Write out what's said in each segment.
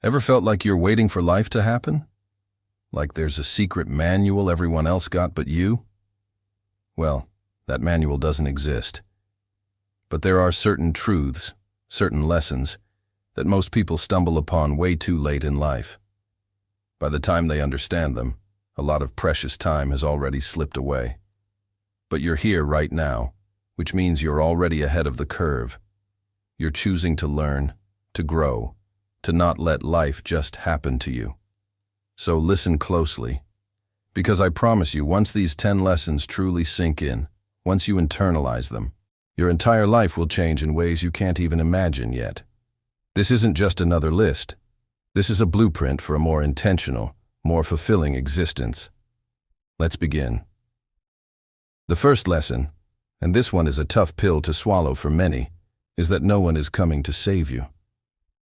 Ever felt like you're waiting for life to happen? Like there's a secret manual everyone else got but you? Well, that manual doesn't exist. But there are certain truths, certain lessons, that most people stumble upon way too late in life. By the time they understand them, a lot of precious time has already slipped away. But you're here right now, which means you're already ahead of the curve. You're choosing to learn, to grow, to not let life just happen to you. So listen closely, because I promise you, once these 10 lessons truly sink in, once you internalize them, your entire life will change in ways you can't even imagine yet. This isn't just another list. This is a blueprint for a more intentional, more fulfilling existence. Let's begin. The first lesson, and this one is a tough pill to swallow for many, is that no one is coming to save you.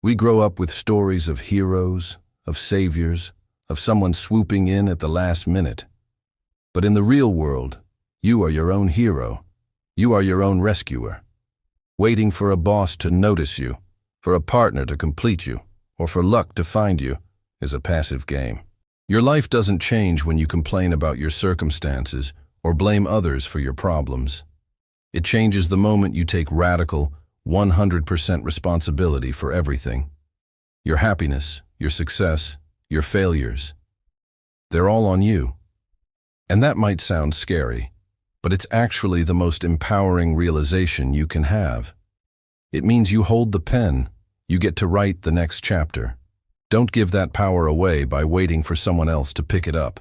We grow up with stories of heroes, of saviors, of someone swooping in at the last minute. But in the real world, you are your own hero. You are your own rescuer. Waiting for a boss to notice you, for a partner to complete you, or for luck to find you is a passive game. Your life doesn't change when you complain about your circumstances or blame others for your problems. It changes the moment you take radical, 100% responsibility for everything. Your happiness, your success, your failures. They're all on you. And that might sound scary, but it's actually the most empowering realization you can have. It means you hold the pen. You get to write the next chapter. Don't give that power away by waiting for someone else to pick it up.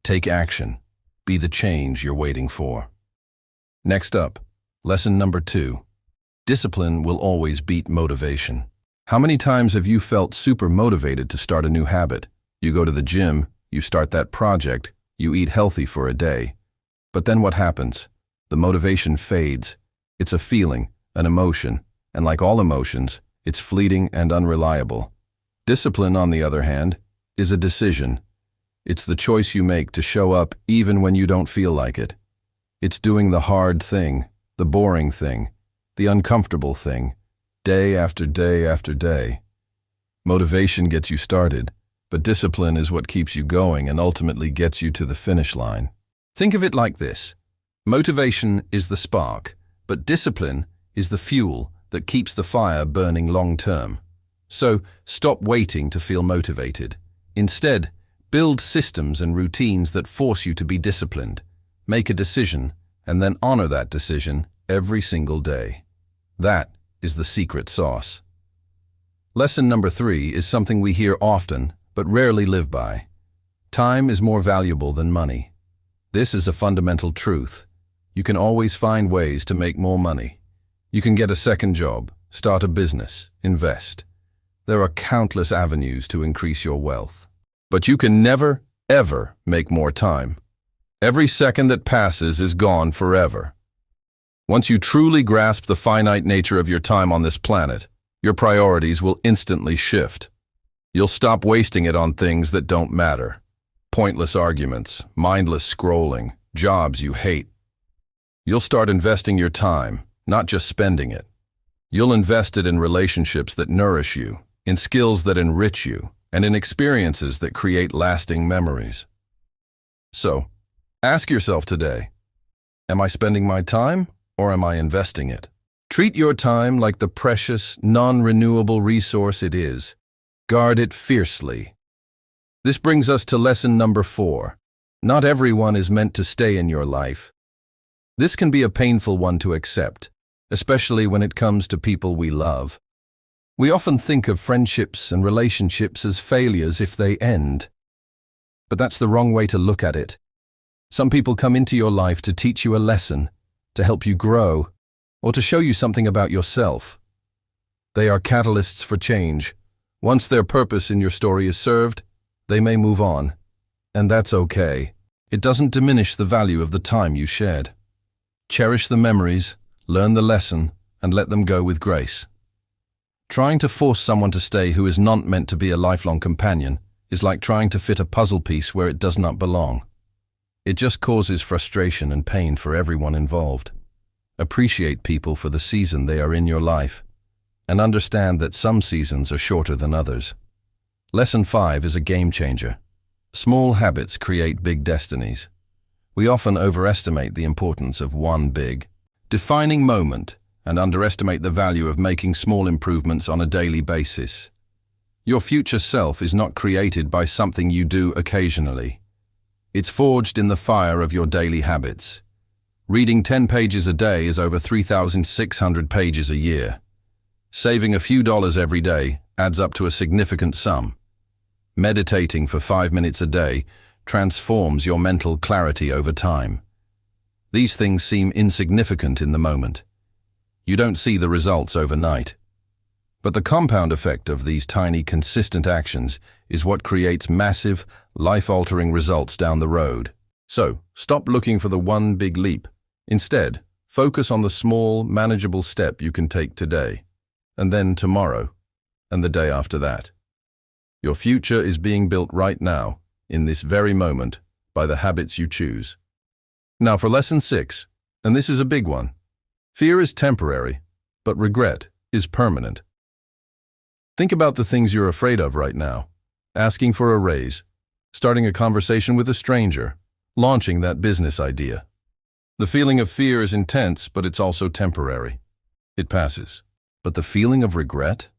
Take action. Be the change you're waiting for. Next up, lesson number 2. Discipline will always beat motivation. How many times have you felt super motivated to start a new habit? You go to the gym, you start that project, you eat healthy for a day. But then what happens? The motivation fades. It's a feeling, an emotion, and like all emotions, it's fleeting and unreliable. Discipline, on the other hand, is a decision. It's the choice you make to show up even when you don't feel like it. It's doing the hard thing, the boring thing, the uncomfortable thing, day after day after day. Motivation gets you started, but discipline is what keeps you going and ultimately gets you to the finish line. Think of it like this. Motivation is the spark, but discipline is the fuel that keeps the fire burning long term. So stop waiting to feel motivated. Instead, build systems and routines that force you to be disciplined. Make a decision, and then honor that decision every single day. That is the secret sauce. Lesson number 3 is something we hear often, but rarely live by. Time is more valuable than money. This is a fundamental truth. You can always find ways to make more money. You can get a second job, start a business, invest. There are countless avenues to increase your wealth. But you can never, ever make more time. Every second that passes is gone forever. Once you truly grasp the finite nature of your time on this planet, your priorities will instantly shift. You'll stop wasting it on things that don't matter. Pointless arguments, mindless scrolling, jobs you hate. You'll start investing your time, not just spending it. You'll invest it in relationships that nourish you, in skills that enrich you, and in experiences that create lasting memories. So, ask yourself today, am I spending my time or am I investing it? Treat your time like the precious, non-renewable resource it is. Guard it fiercely. This brings us to lesson number 4. Not everyone is meant to stay in your life. This can be a painful one to accept, especially when it comes to people we love. We often think of friendships and relationships as failures if they end. But that's the wrong way to look at it. Some people come into your life to teach you a lesson, to help you grow, or to show you something about yourself. They are catalysts for change. Once their purpose in your story is served, they may move on. And that's okay. It doesn't diminish the value of the time you shared. Cherish the memories, learn the lesson, and let them go with grace. Trying to force someone to stay who is not meant to be a lifelong companion is like trying to fit a puzzle piece where it does not belong. It just causes frustration and pain for everyone involved. Appreciate people for the season they are in your life, and understand that some seasons are shorter than others. Lesson 5 is a game changer. Small habits create big destinies. We often overestimate the importance of one big, defining moment and underestimate the value of making small improvements on a daily basis. Your future self is not created by something you do occasionally. It's forged in the fire of your daily habits. Reading 10 pages a day is over 3,600 pages a year. Saving a few dollars every day adds up to a significant sum. Meditating for 5 minutes a day transforms your mental clarity over time. These things seem insignificant in the moment. You don't see the results overnight. But the compound effect of these tiny, consistent actions is what creates massive, life-altering results down the road. So, stop looking for the one big leap. Instead, focus on the small, manageable step you can take today, and then tomorrow, and the day after that. Your future is being built right now, in this very moment, by the habits you choose. Now for lesson 6, and this is a big one. Fear is temporary, but regret is permanent. Think about the things you're afraid of right now. Asking for a raise, starting a conversation with a stranger, launching that business idea. The feeling of fear is intense, but it's also temporary. It passes. But the feeling of regret,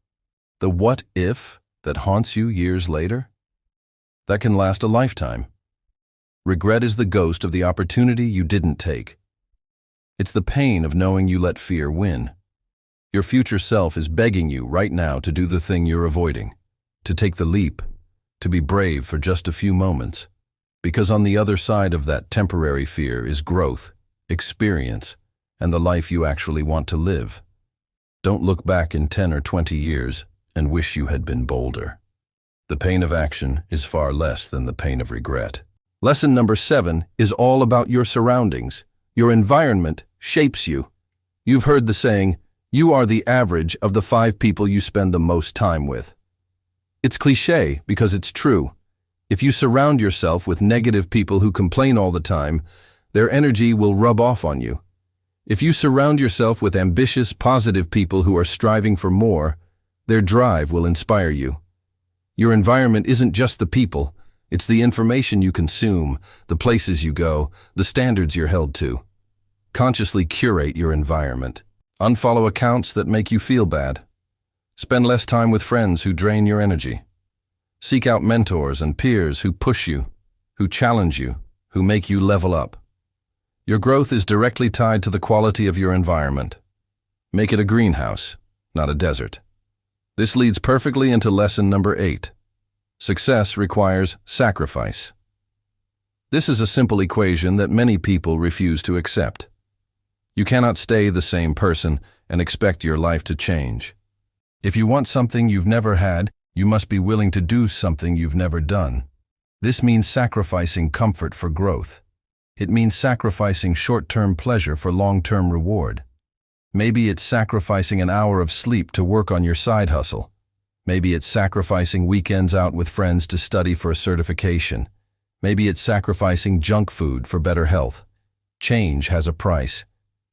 the what if that haunts you years later, that can last a lifetime. Regret is the ghost of the opportunity you didn't take. It's the pain of knowing you let fear win. Your future self is begging you right now to do the thing you're avoiding, to take the leap, to be brave for just a few moments, because on the other side of that temporary fear is growth, experience, and the life you actually want to live. Don't look back in 10 or 20 years and wish you had been bolder. The pain of action is far less than the pain of regret. Lesson number 7 is all about your surroundings. Your environment shapes you. You've heard the saying, you are the average of the 5 people you spend the most time with. It's cliché because it's true. If you surround yourself with negative people who complain all the time, their energy will rub off on you. If you surround yourself with ambitious, positive people who are striving for more, their drive will inspire you. Your environment isn't just the people, it's the information you consume, the places you go, the standards you're held to. Consciously curate your environment. Unfollow accounts that make you feel bad. Spend less time with friends who drain your energy. Seek out mentors and peers who push you, who challenge you, who make you level up. Your growth is directly tied to the quality of your environment. Make it a greenhouse, not a desert. This leads perfectly into lesson number 8. Success requires sacrifice. This is a simple equation that many people refuse to accept. You cannot stay the same person and expect your life to change. If you want something you've never had, you must be willing to do something you've never done. This means sacrificing comfort for growth. It means sacrificing short-term pleasure for long-term reward. Maybe it's sacrificing an hour of sleep to work on your side hustle. Maybe it's sacrificing weekends out with friends to study for a certification. Maybe it's sacrificing junk food for better health. Change has a price.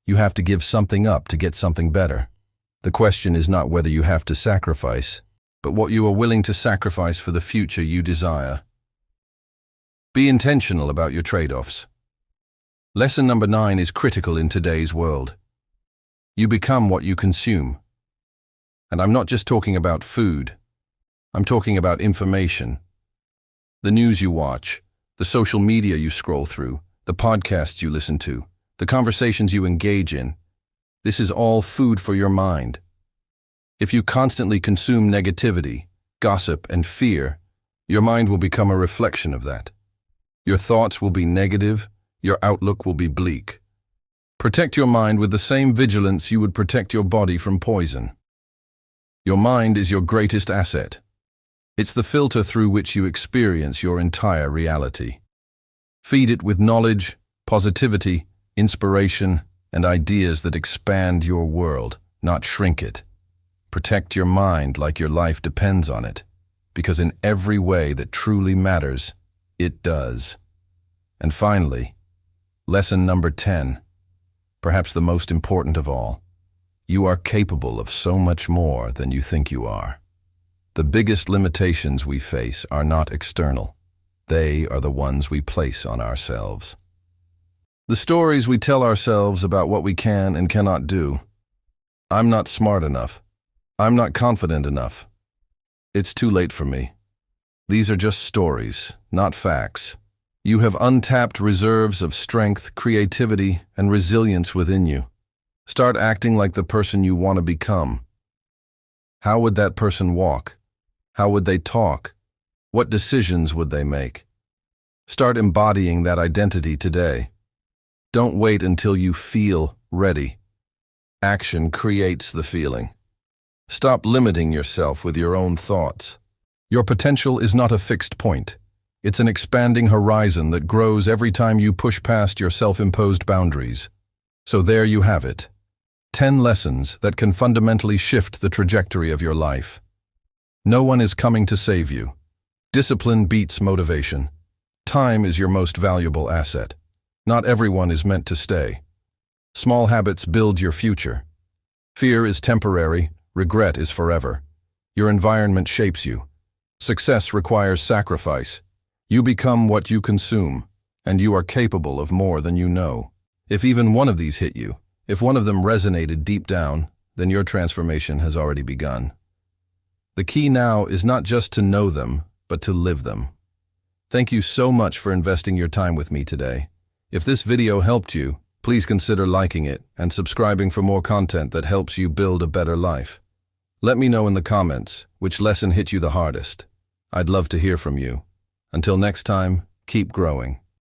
You have to give something up to get something better. The question is not whether you have to sacrifice, but what you are willing to sacrifice for the future you desire. Be intentional about your trade-offs. Lesson number 9 is critical in today's world. You become what you consume. And I'm not just talking about food. I'm talking about information. The news you watch, the social media you scroll through, the podcasts you listen to, the conversations you engage in. This is all food for your mind. If you constantly consume negativity, gossip, and fear, your mind will become a reflection of that. Your thoughts will be negative, your outlook will be bleak. Protect your mind with the same vigilance you would protect your body from poison. Your mind is your greatest asset. It's the filter through which you experience your entire reality. Feed it with knowledge, positivity, inspiration, and ideas that expand your world, not shrink it. Protect your mind like your life depends on it, because in every way that truly matters, it does. And finally, lesson number 10, perhaps the most important of all. You are capable of so much more than you think you are. The biggest limitations we face are not external. They are the ones we place on ourselves. The stories we tell ourselves about what we can and cannot do. I'm not smart enough. I'm not confident enough. It's too late for me. These are just stories, not facts. You have untapped reserves of strength, creativity, and resilience within you. Start acting like the person you want to become. How would that person walk? How would they talk? What decisions would they make? Start embodying that identity today. Don't wait until you feel ready. Action creates the feeling. Stop limiting yourself with your own thoughts. Your potential is not a fixed point. It's an expanding horizon that grows every time you push past your self-imposed boundaries. So there you have it. 10 lessons that can fundamentally shift the trajectory of your life. No one is coming to save you. Discipline beats motivation. Time is your most valuable asset. Not everyone is meant to stay. Small habits build your future. Fear is temporary, regret is forever. Your environment shapes you. Success requires sacrifice. You become what you consume, and you are capable of more than you know. If even one of these hit you, if one of them resonated deep down, then your transformation has already begun. The key now is not just to know them, but to live them. Thank you so much for investing your time with me today. If this video helped you, please consider liking it and subscribing for more content that helps you build a better life. Let me know in the comments which lesson hit you the hardest. I'd love to hear from you. Until next time, keep growing.